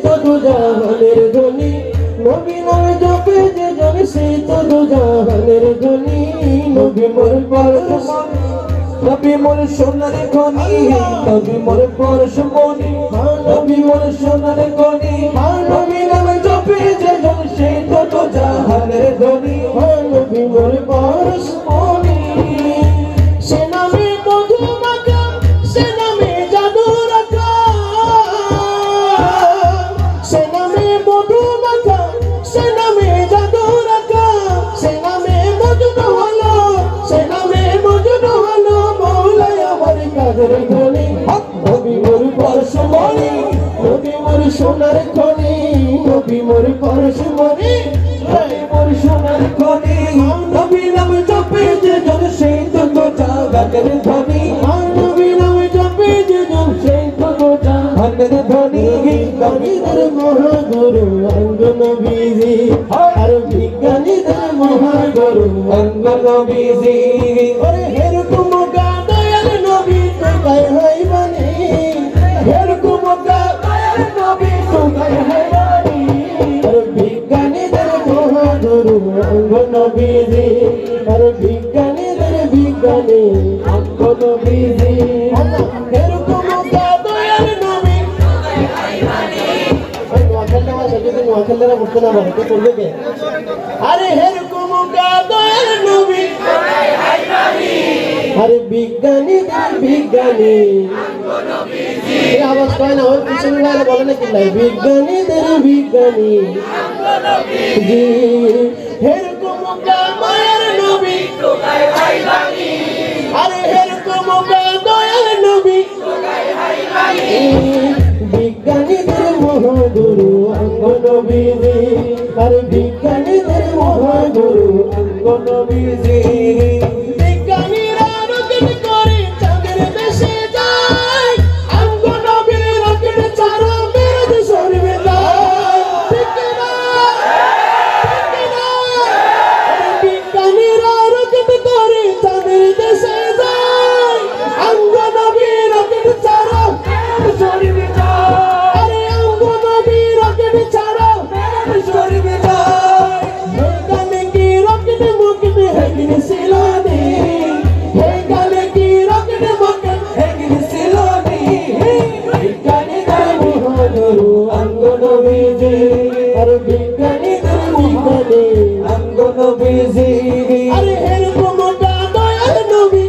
তো দুজাহানের ধনী নবী নাম জপে যে জন সে তো দুজাহানের ধনী নবী মোর পরশমণি নবী মোর সোনার খনি নবী মোর পরশমণি নবী মোর সোনার খনি নবী নাম জপে যে জন সে তো দুজাহানের ধনী নবী মোর পরশমণি সে নামে মধু মাখা সে নামে জাদু রাখা সে নামে মধু মাখা সে নামে জাদু রাখা সে নামে মজনু হলো সে নামে মজনু হলো মৌলাই আমার কাদের ধনী নবী মোর পরশমণি নবী মোর সোনার খনি নবী মোর পরশমণি নবী মোর সোনার খনি নবী নাম জপে যে জন সেই তো জাগানের ধনী নবী নাম জপে যে জন সেই তো জাগানের ধনী বিজ্ঞানীদের মহাগুরু অঙ্গ নবীজি আর বিজ্ঞানীদের মহাগুরু অঙ্গ নবীজি ওরে এরকম দয়াল নবী তো গায় হয় বাণী এরকম দয়াল নবী তো গায় হয় বাণী আর বিজ্ঞানীদের মহাগুরু অঙ্গ নবীজি আর বিজ্ঞানীদের বিজ্ঞানী অঙ্গ নবীজি এরকম দয়াল নবী নোয়াখালীরা বুঝতে না পারে করবে কে আরে এরকম দয়াল নবী আরে বিজ্ঞানীদের বিজ্ঞানী এই আওয়াজ পায় না ওই পিছনে লাইলে বলে না কি লাই বিজ্ঞানীদের বিজ্ঞানী জি এরকম দয়াল নবী আরে এরকম দয়াল নবী বিজ্ঞানীদের মহাগুরু অঙ্গ নবীজি আর বিজ্ঞানীদের মহাগুরু অঙ্গ নবীজি বিজ্ঞানীরা রকেট করে চাঁদের দেশে যায় অঙ্গ নবীর রকেট ছাড়া মেঘ সরবে যায় বিজ্ঞানীরা রকেট করে চাঁদের দেশে যায় অঙ্গ নবীর রকেট ছাড়া মেঘ সরবে আর বিজ্ঞানীদের বিজ্ঞানী অঙ্গ নবীজি আরে এরকম দয়াল নবী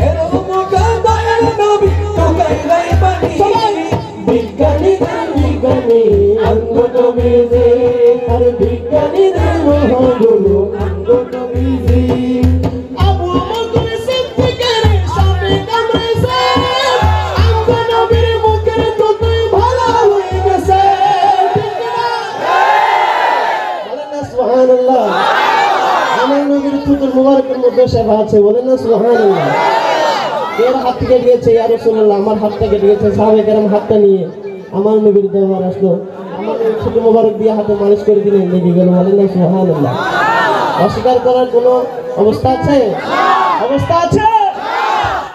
এরকম দয়াল নবী তো গাইলাই বাণী বিজ্ঞানীদের বিজ্ঞানী অঙ্গ নবীজি আর বিজ্ঞানীদের মহাগুরু অঙ্গ নবীজি আবু বকর সিদ্দিকের সাবেক আমরে অঙ্গ নবীর মুখের তো তুই ভালো হয়ে গেছে বলেন না সুবহানাল্লাহ আমার নবীর তুতুর মুবারকের মধ্যে সেবা আছে বলেন না সুবহানাল্লাহ এর হাত থেকে গিয়েছে ইয়া রাসূলুল্লাহ আমার হাত থেকে গিয়েছে সাহাবায়ে কেরাম হাতটা নিয়ে আমার নবীর দরবার আসলো আমার ছোট মুবারক দিয়ে হাতে মালিশ করে দিলেন লেগে গেল বলেন না সুবহানাল্লাহ অস্বীকার করার কোনো অবস্থা আছে